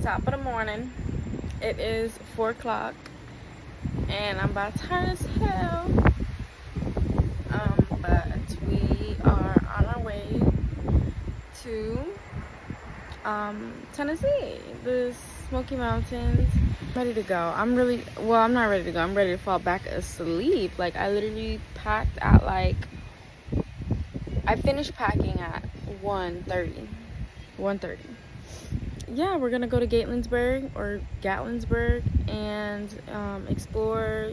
Top of the morning. It is 4 o'clock and I'm about tired as hell. But we are on our way to Tennessee, the Smoky Mountains. Ready to go. I'm not ready to go. I'm ready to fall back asleep. Like, I literally packed at I finished packing at 1:30. Yeah, we're gonna go to Gatlinburg and explore,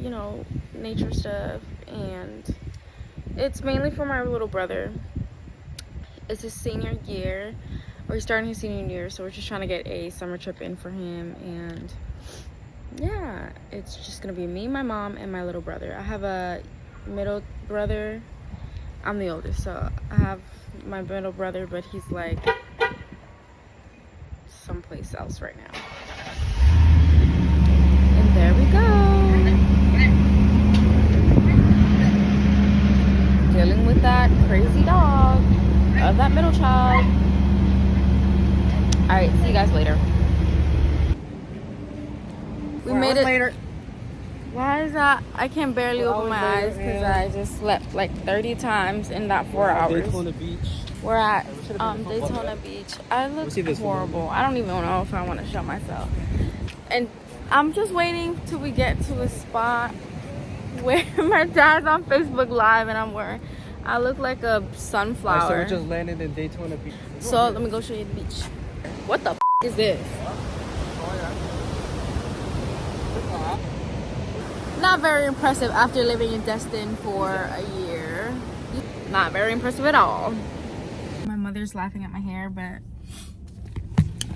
nature stuff. And it's mainly for my little brother. It's his senior year, or he's starting his senior year, so we're just trying to get a summer trip in for him. And yeah, it's just gonna be me, my mom, and my little brother. I have a middle brother. I'm the oldest, so I have my middle brother, but he's like someplace else right now. And there we go. Dealing with that crazy dog of that middle child. All right, see you guys later. We made it later. Why is that? I can barely open my eyes because I just slept like 30 times in that 4 hours. Daytona Beach. We're at Daytona Beach. I look horrible. I don't even know if I want to show myself. And I'm just waiting till we get to a spot where my dad's on Facebook Live and I look like a sunflower. So we just landed in Daytona Beach. So let me go show you the beach. What the is this? Not very impressive after living in Destin for a year. Not very impressive at all. My mother's laughing at my hair, but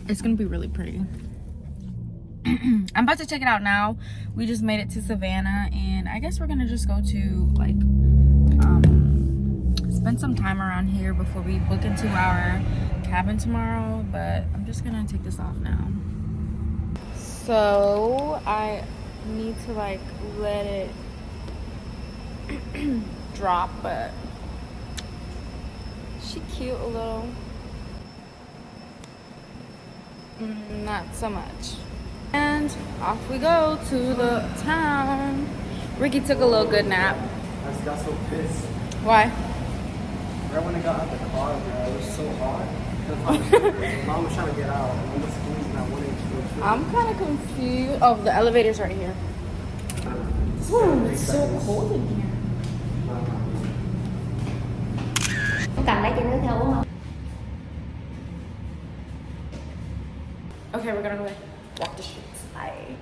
it's gonna be really pretty. I'm about to check it out now. We just made it to Savannah, and I guess we're gonna just go to spend some time around here before we book into our cabin tomorrow. But I'm just gonna take this off now. So I need to let it drop, but she cute a little. Not so much. And off we go to the town. Ricky took a little good nap. I just got so pissed. Why? Right when I got out of the car, bro, it was so hot. Mom was trying to get out. Mom was squeezing that 1 inch. I'm kind of confused. Oh, the elevator's right here. Ooh, it's so cold in here. Okay, we're gonna go walk the streets. Bye.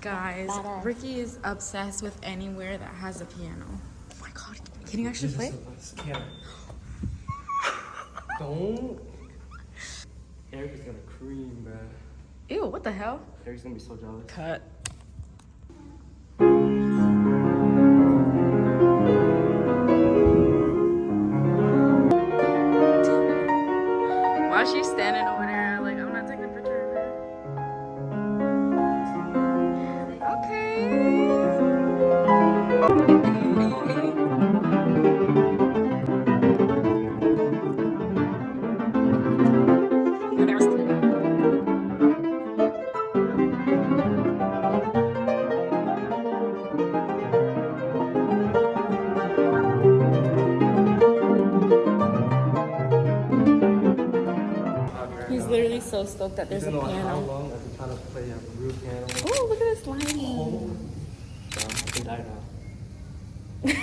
Guys, Ricky is obsessed with anywhere that has a piano. Oh my god, can you actually play? Don't. Eric is gonna cream, bro. Ew, what the hell? Eric's gonna be so jealous. Cut. Why is she standing over there? Like, I'm not taking a picture of her. He's literally so stoked that there's a piano. How long I've been trying to play a real piano. Oh, look at this lighting. Oh. I can die now.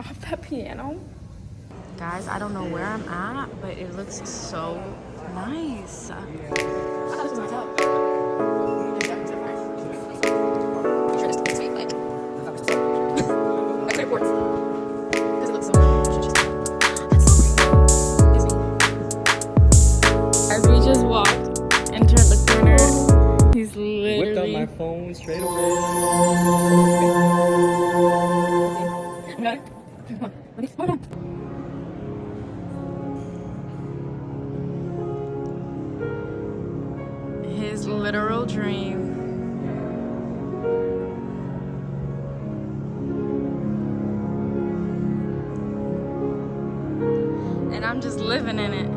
Off that piano. Guys, I don't know where I'm at, but it looks so nice. I thought this was my top. As we just walked and turned the corner, he's literally whipped out my phone straight away. His literal dream. And I'm just living in it.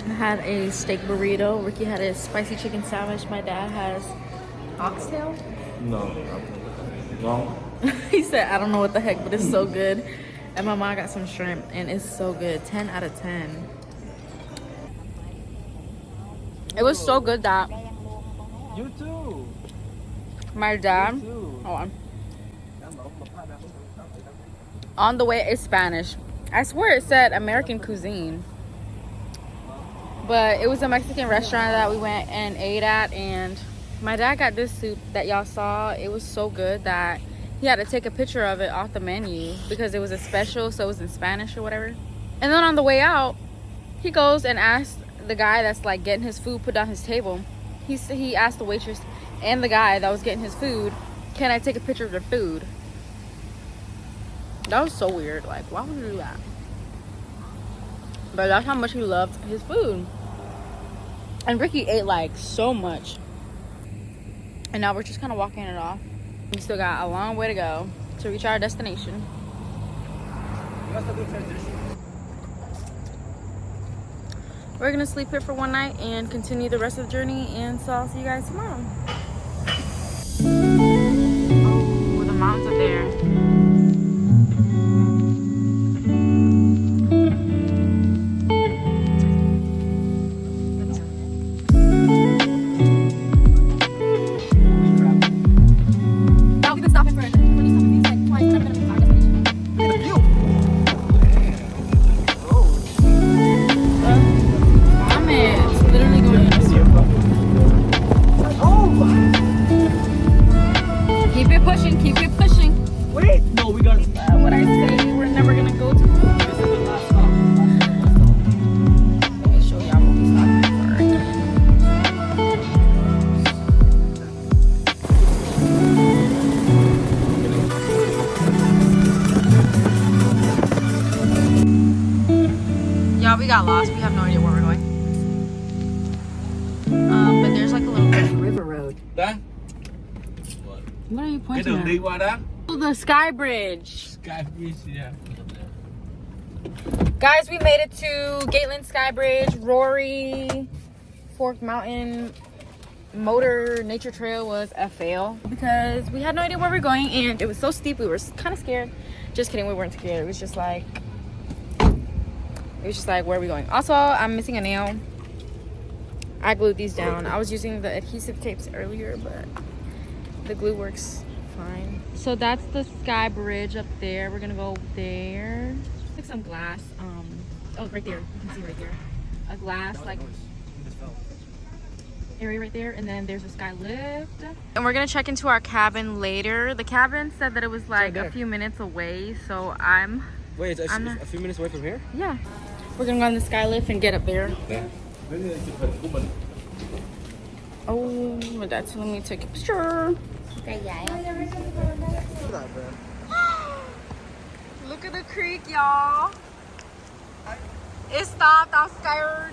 I had a steak burrito. Ricky had a spicy chicken sandwich. My dad has oxtail. No. Wrong. He said, I don't know what the heck, but it's so good. And my mom got some shrimp, and it's so good. 10 out of 10. It was so good that You too. my dad, Too. hold on the way, it's Spanish. I swear it said American cuisine. But it was a Mexican restaurant that we went and ate at, and my dad got this soup that y'all saw. It was so good that he had to take a picture of it off the menu because it was a special, so it was in Spanish or whatever. And then on the way out, he goes and asks the guy that's like getting his food put down his table. He asked the waitress and the guy that was getting his food, can I take a picture of their food? That was so weird. Like, why would you do that? But that's how much he loved his food. And Ricky ate like so much. And now we're just kind of walking it off. We still got a long way to go to reach our destination. We're gonna sleep here for one night and continue the rest of the journey, and so I'll see you guys tomorrow. Oh, the mountains are there. Keep it pushing. Wait, no, we got What I say, we're never gonna go to. This is the last stop. Let me show y'all what we stopped for again. Y'all, we got lost. We have no idea where we're going. But there's like a little river road. Đó. What are you Cái pointing đường at? đi qua đó. Oh, the sky bridge. Sky Bridge, yeah. Guys, we made it to Gately Sky Bridge, Rory, Fork Mountain Motor Nature Trail was a fail because we had no idea where we were going and it was so steep. We were kind of scared. Just kidding, we weren't scared. It was just like, where are we going? Also, I'm missing a nail. I glued these down. I was using the adhesive tapes earlier, but the glue works fine. So that's the sky bridge up there. We're gonna go there. Like some glass. Oh, right there. You can see right there. A glass like area right there, and then there's a sky lift. And we're gonna check into our cabin later. The cabin said that it was like a few minutes away, so Wait, it's a few minutes away from here? yeah. We're gonna go on the sky lift and get up there. Oh, my dad's telling me to take a picture. Look at the creek, y'all. It stopped. I'm scared.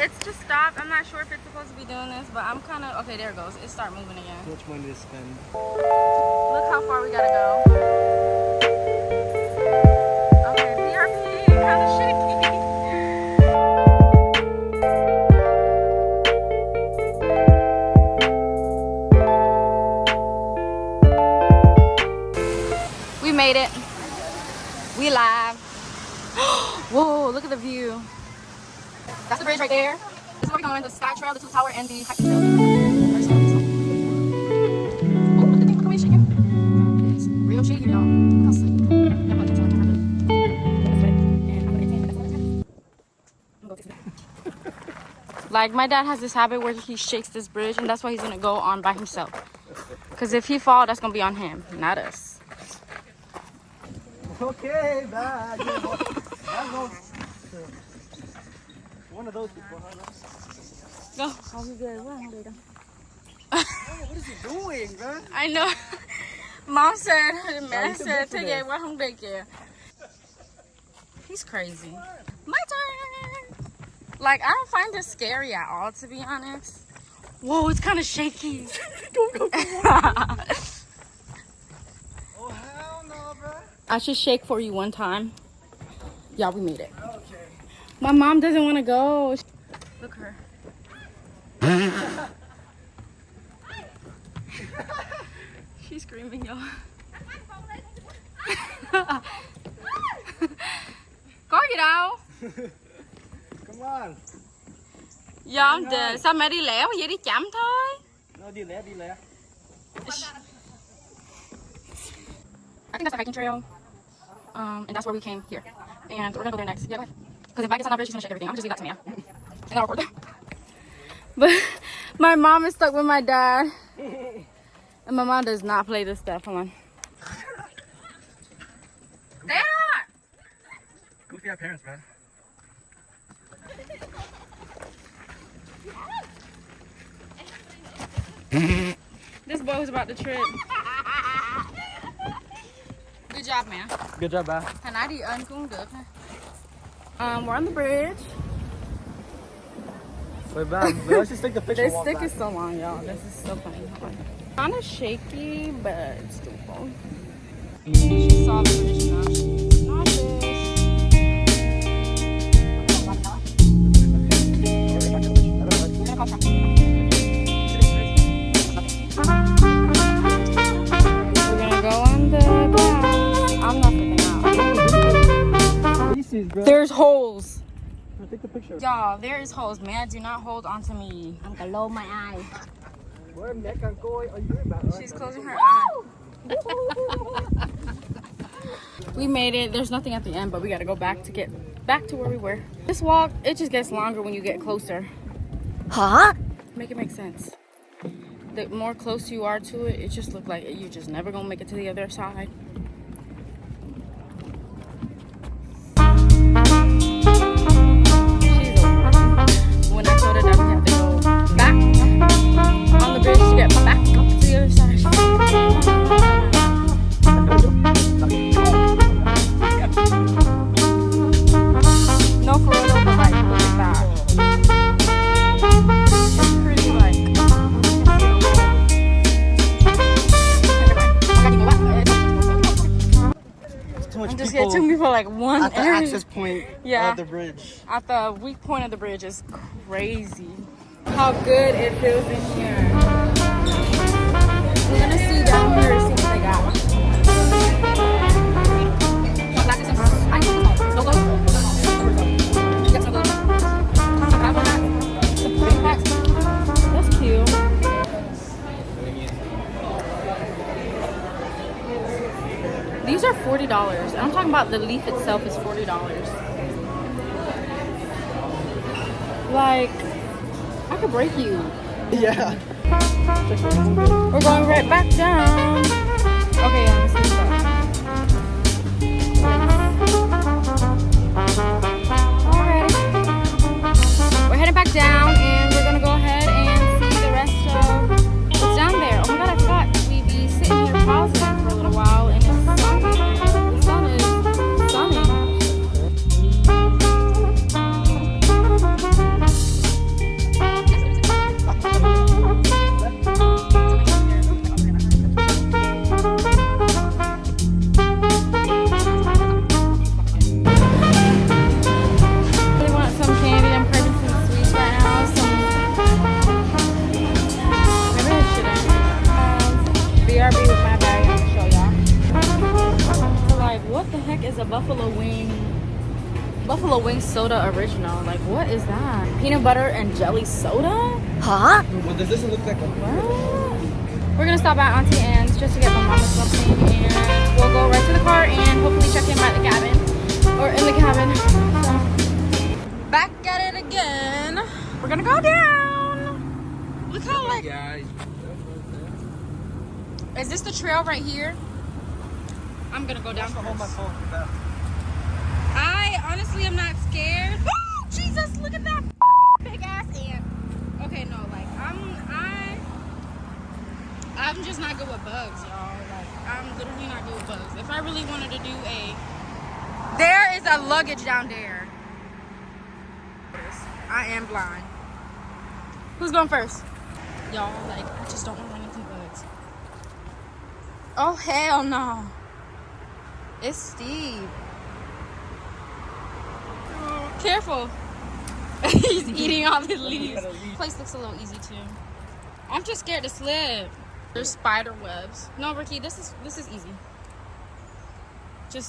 It's just stopped. I'm not sure if it's supposed to be doing this, but I'm kind of okay. There it goes. It started moving again. How much money to spend? Look how far we gotta go. Okay, BRP, kind of shaky. We made it. We live. Whoa, look at the view. That's the bridge right there. This is where we're going, the sky trail, the 2 tower, and the hiking trail. Oh, look at the thing, look at me shaking. It's real shaky, y'all. Look how slick. Like, my dad has this habit where he shakes this bridge, and that's why he's gonna go on by himself. Because if he falls, that's gonna be on him, not us. Okay, bye. One of those people, huh? Go. What is he doing, man? I know. Mom said, man said, take it. What home daycare? He's crazy. My turn. Like, I don't find this scary at all, to be honest. Whoa, it's kind of shaky. Go. Oh, hell no, bro. I should shake for you one time. Yeah, we made it. Okay. My mom doesn't want to go. Look at her. She's screaming, y'all. Có gì đâu. Come on. Dạ không trời, sao mẹ đi lẻ quá vậy, đi chậm thôi. No, đi lẹ, đi lẹ. I think that's the hiking trail. And that's where we came here. And we're gonna go there next. Yeah, go ahead. Because if I get on that bridge, she's gonna shake everything. I'm gonna just leave that to Mia. And I'll record that. But my mom is stuck with my dad. And my mom does not play this stuff. Hold on. Dad! Goofy our parents, man. This boy was about to trip. Good job, man. Good job, ba. Thằng nãy đi ơn cũng được ha. We're on the bridge. Wait, man, let's just take the picture. This stick is so long, y'all. This is so funny. Kind of shaky, but it's doable. She saw the bridge now. She's not this. We're gonna go on the ground. I'm not freaking out. Pieces, bro. There's holes. Take the picture. Y'all, there is holes. Man, do not hold onto me. I'm gonna lower my eye. She's closing her eye. We made it. There's nothing at the end, but we gotta go back to get back to where we were. This walk, it just gets longer when you get closer. Huh? Make it make sense. The more close you are to it, it just look like you just never gonna make it to the other side. When I told her that we have to go back on the bridge to get back up to the other side. No, for real, but like, look at that. It's pretty like. Too much I'm just people it took me for like one at the area. access point Yeah. of the bridge. At the weak point of the bridge is crazy. How good it feels in here. We're gonna see down here, see what they got. That's cute. These are $40. And I'm talking about the leaf itself is $40. Like, I could break you. Yeah. We're going right back down. Okay, yeah, let's see Alright. We're heading back down and we're gonna go ahead and see the rest of what's down there. Oh my god, I forgot we'd be sitting here pausing for a little while and it's sunny. The sun is sunny. Really want some candy. I'm craving some sweets right now. Maybe I shouldn't. BRB with my bag. I'm gonna show y'all. So like, what the heck is a buffalo wing? Buffalo wing soda original. Like, what is that? Peanut butter and jelly soda? Huh? Well, does this look like a... What? We're gonna stop at Auntie Anne's just to get my mama something, and we'll go right to the car and hopefully check in by the cabin or in the cabin. So, back at it again. We're gonna go down. Look how like. Guys. Is this the trail right here? I'm gonna go down. Hold my First. phone. I honestly am not scared. Oh Jesus! Look at that big ass ant. Okay, no, like I'm just not good with bugs, y'all. Like I'm literally not good with bugs. If I really wanted to do there is a luggage down there. I am blind. Who's going first? Y'all, like I just don't want to run into bugs. Oh hell no! It's steep. Careful. He's eating all the leaves. This place looks a little easy too. I'm just scared to slip. There's spider webs. No, Ricky, this is easy.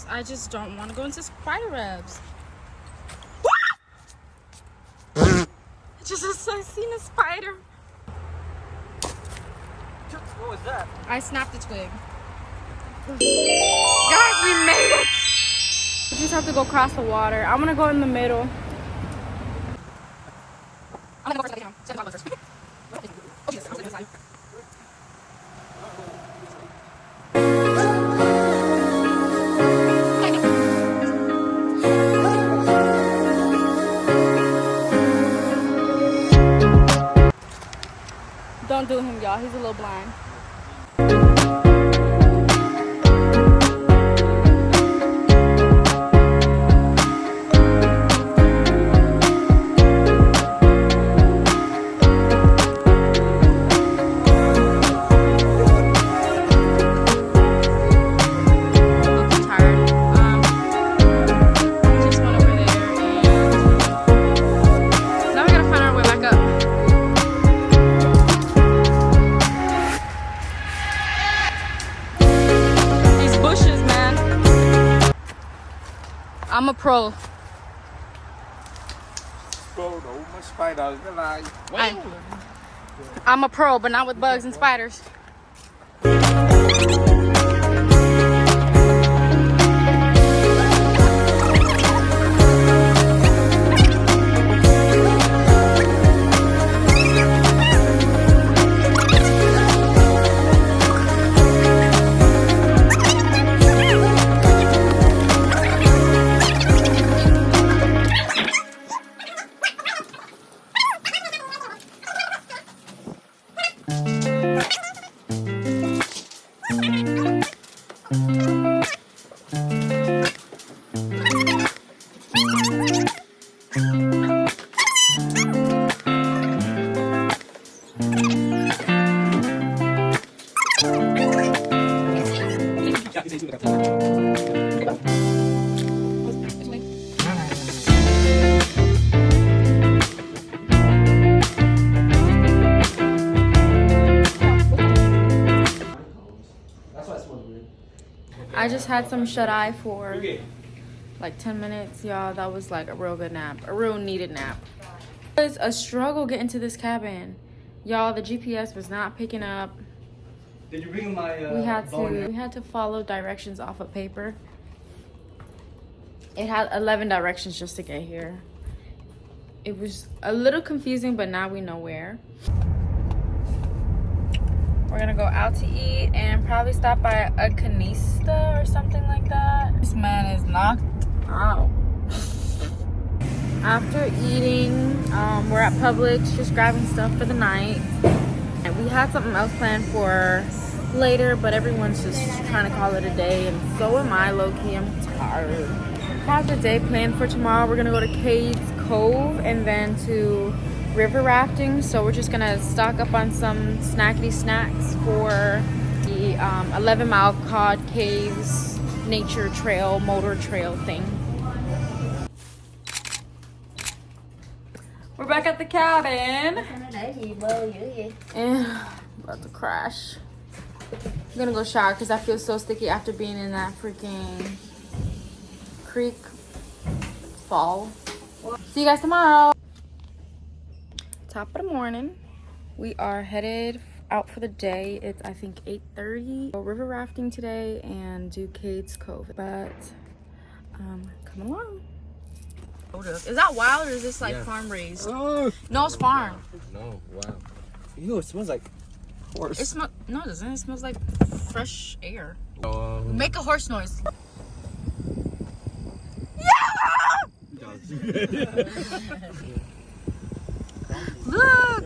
I just don't want to go into spider webs. I seen a spider. What was that? I snapped a twig. Guys, we made it. We just have to go across the water. I'm gonna go in the middle. I'm gonna go first. I'm gonna go first. Oh, Jesus, I'm gonna go inside. Don't do him, y'all. He's a little blind. I'm a pro. I'm a pro, but not with bugs and spiders. I just had some shut-eye for like 10 minutes, y'all. That was like a real good nap, a real needed nap. It was a struggle getting to this cabin, y'all. The GPS was not picking up. Did you bring my we had to follow directions off of paper. It had 11 directions just to get here. It was a little confusing, but now we know where. We're gonna go out to eat and probably stop by a canista or something like that. This man is knocked out. After eating, we're at Publix just grabbing stuff for the night. And we had something else planned for later, but everyone's just trying to call it a day, and so am I, low-key. I'm tired. Have the day planned for tomorrow. We're gonna go to Cades Cove and then to river rafting, so we're just gonna stock up on some snackety snacks for the 11-mile Cod Caves nature trail, motor trail thing. We're back at the cabin and about to crash. I'm gonna go shower because I feel so sticky after being in that freaking creek fall. See you guys tomorrow. Top of the morning, we are headed out for the day. It's I think 8:30. Go river rafting today and do Cades Cove, but come along. Is that wild or is this like farm raised? No, it's farm. No, wow. Ew, it smells like horse. It smells no, it doesn't. It smells like fresh air. Make Make a horse noise. Look.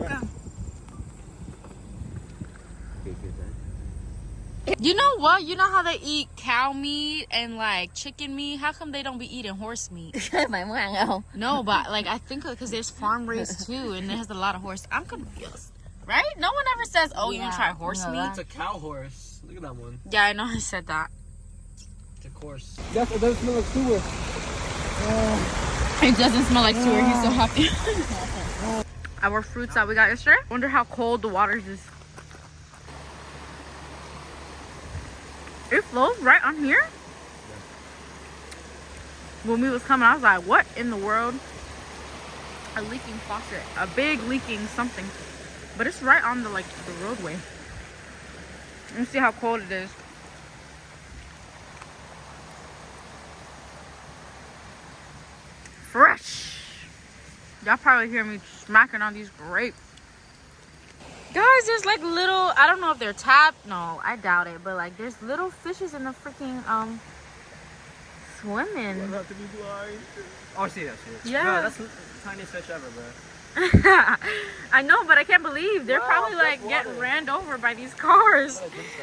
You know what? You know how they eat cow meat and like chicken meat? How come they don't be eating horse meat? No, but like I think because there's farm raised too, and it has a lot of horse. I'm confused, right? No one ever says, "Oh, you gonna try horse meat?" It's a cow horse. Look at that one. Yeah, I know I said that. It's a horse. It doesn't smell like sewer. It doesn't smell like sewer. He's so happy. Our fruits that we got yesterday. Wonder how cold the water is. It flows right on here. When we was coming, I was like, what in the world? A leaking faucet. A big leaking something. But it's right on the roadway. Let me see how cold it is. Fresh. Y'all probably hear me smacking on these grapes. Guys, there's like little, I don't know if they're tapped. No, I doubt it. But like there's little fishes in the freaking swimming. Have to be blind. Oh, I see that shit. Yeah. Bro, that's the tiniest fish ever, bro. I know, but I can't believe they're probably like getting ran over by these cars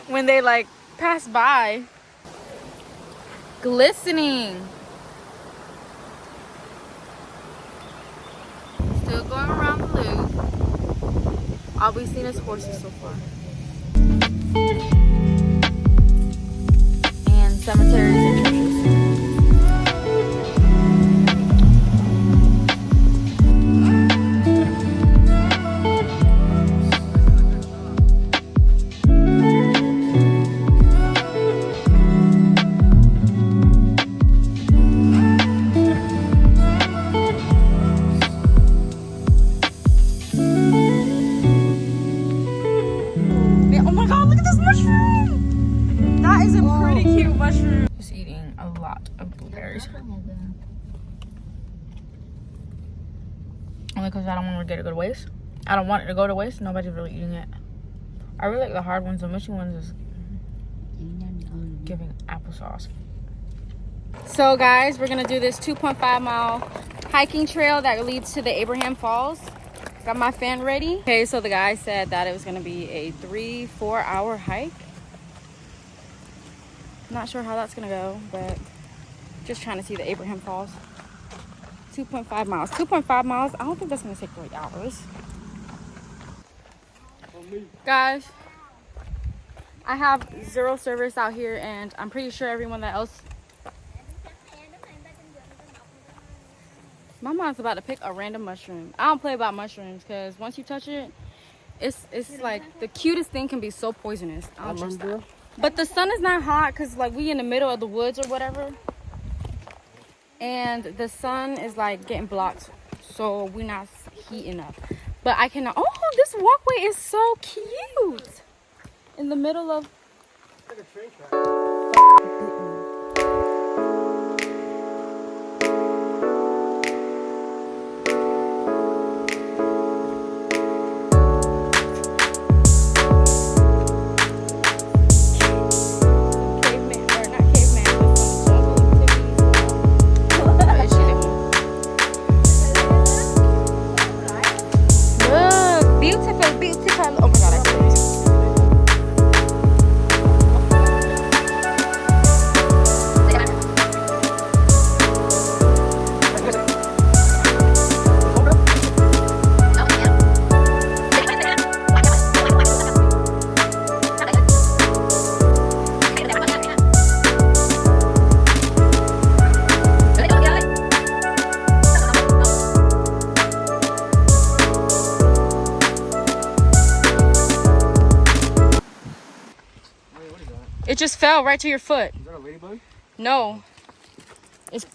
when they like pass by. Glistening. Still going around the loop. All we've seen is horses so far. And cemeteries and churches. Only because I don't want to get it go to waste. I don't want it to go to waste. Nobody's really eating it. I really like the hard ones. The mushy ones is giving applesauce. So guys, we're gonna do this 2.5 mile hiking trail that leads to the Abraham Falls. Got my fan ready. Okay, so the guy said that it was gonna be a 3-4 hour hike. Not sure how that's gonna go, but just trying to see the Abraham Falls. 2.5 miles. 2.5 miles. I don't think that's gonna take 3 hours. Guys, I have 0 service out here, and I'm pretty sure everyone that else. My mom's about to pick a random mushroom. I don't play about mushrooms because once you touch it, it's like the cutest thing can be so poisonous. I don't trust that. But the sun is not hot because like we in the middle of the woods or whatever. And the sun is like getting blocked, so we're not heating up. But I cannot. Oh, this walkway is so cute in the middle of. It's like a train track. It just fell right to your foot. Is that a ladybug? No. It's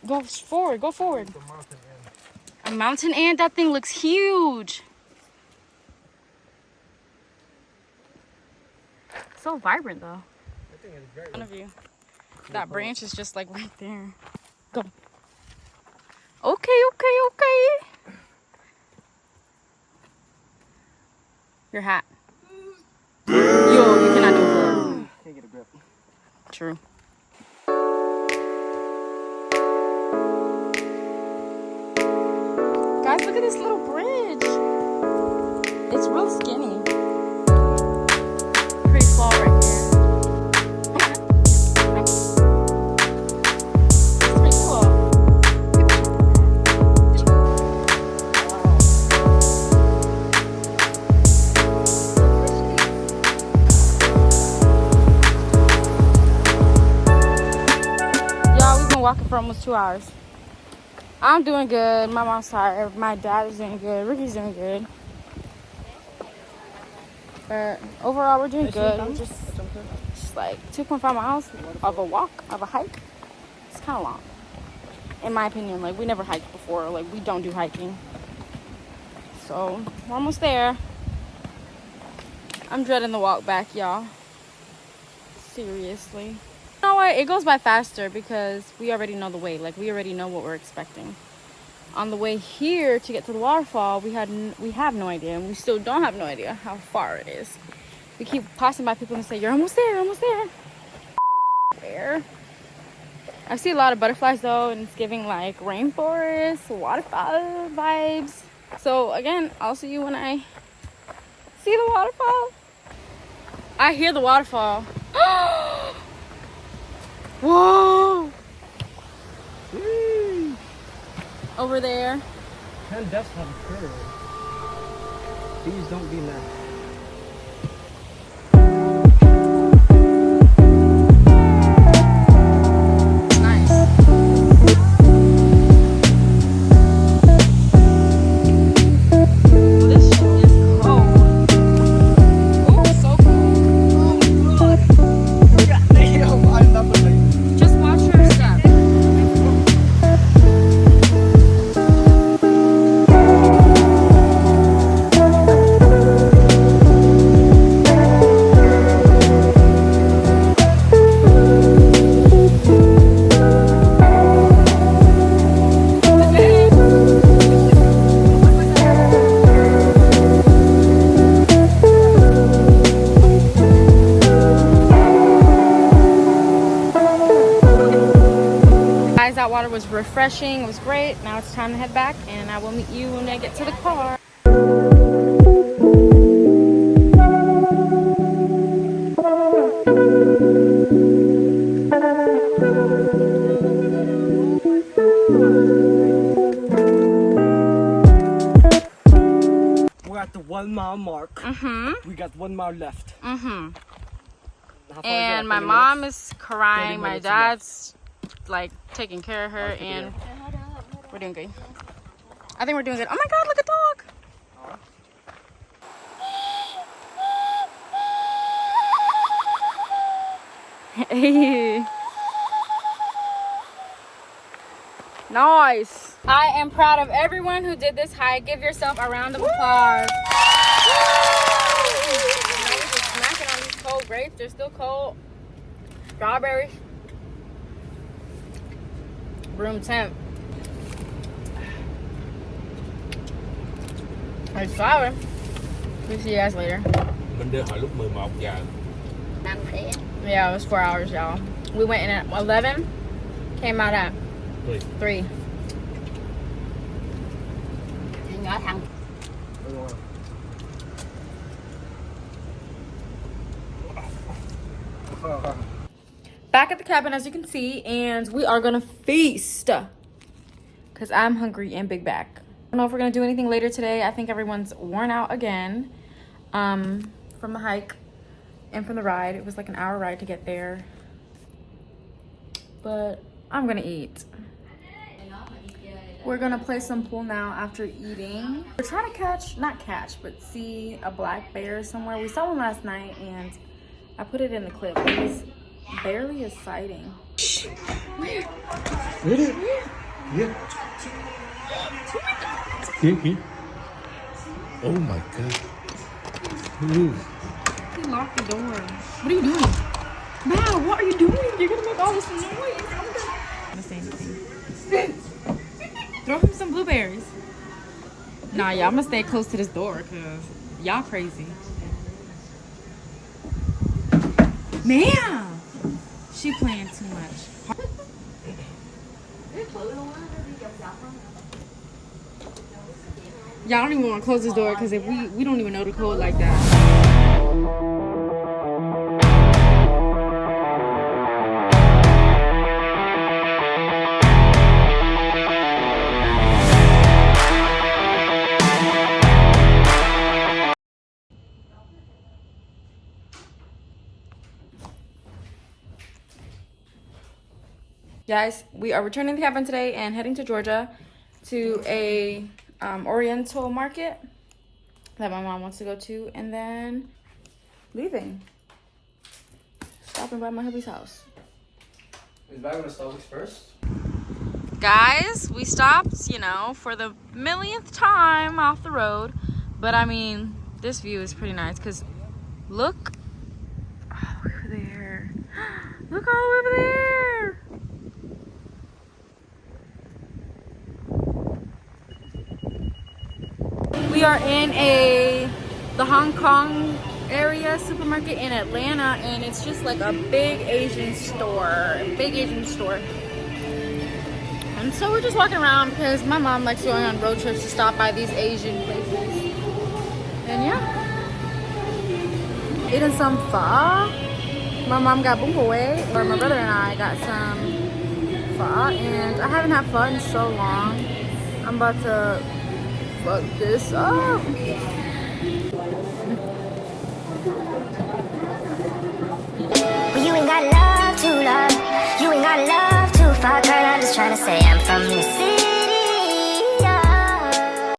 go forward. Go forward. It's a mountain ant. A mountain ant? That thing looks huge. So vibrant though. That thing is very. One of you. That branch is just like right there. Go. Okay, okay, okay. Your hat. Yo, you cannot do it. Can't get a grip. True. Guys, look at this little bridge. It's real skinny. Pretty small right here. It's pretty cool. Y'all, we've been walking for almost 2 hours. I'm doing good. My mom's tired. My dad is doing good. Ricky's doing good. But overall, we're doing good. We're just like 2.5 miles of a walk, of a hike. It's kind of long, in my opinion. Like, we never hiked before. Like, we don't do hiking. So, we're almost there. I'm dreading the walk back, y'all. Seriously. You know what? It goes by faster because we already know the way. Like, we already know what we're expecting. On the way here to get to the waterfall, we have no idea, and we still don't have no idea how far it is. We keep passing by people and say, "You're almost there, you're almost there." Where? I see a lot of butterflies though, and it's giving like rainforest, waterfall vibes. So again, I'll see you when I see the waterfall. I hear the waterfall. Whoa! Over there. 10 deaths have occurred. Please don't be mad. That water was refreshing. It was great. Now it's time to head back, and I will meet you when I get to the car. We're at the 1 mile mark. We got 1 mile left. And my mom is crying. My dad's like taking care of her, and we're doing good. I think we're doing good. Oh my god, look at dog. Hey. Nice. I am proud of everyone who did this hike. Give yourself a round of applause. Now we're just smacking on these cold grapes. They're still cold. Strawberries. Room temp. It's sour. We'll see you guys later. Mình đưa hồi lúc 11 giờ. Yeah, it was 4 hours, y'all. We went in at 11, came out at 3. Back at the cabin, as you can see, and we are gonna feast because I'm hungry and big back. I don't know if we're gonna do anything later today. I think everyone's worn out again from the hike and from the ride. It was like an hour ride to get there, but I'm gonna eat. We're gonna play some pool now after eating. We're trying to but see a black bear somewhere. We saw one last night, and I put it in the clip. It was barely a sighting. Really? Yeah. Here. Oh my god. Move. He locked the door. What are you doing? Mal, what are you doing? You're gonna make all this noise. I'm gonna say anything. Throw him some blueberries. Nah, y'all, I'm gonna stay close to this door because y'all crazy. Man, she playing too much. Y'all don't even want to close this door because if we don't even know the code like that. Guys, we are returning to the cabin today and heading to Georgia. to a Oriental market that my mom wants to go to, and then leaving. Stopping by my hubby's house. Is back on the Starbucks first? Guys, we stopped, you know, for the millionth time off the road. But I mean, this view is pretty nice because look over there. Look all over there. We are in the Hong Kong area supermarket in Atlanta, and it's just like a big Asian store. And so we're just walking around because my mom likes going on road trips to stop by these Asian places. And yeah. Eating some pho. My mom got bung away, or my brother and I got some pho, and I haven't had pho in so long. I'm about to fuck this up.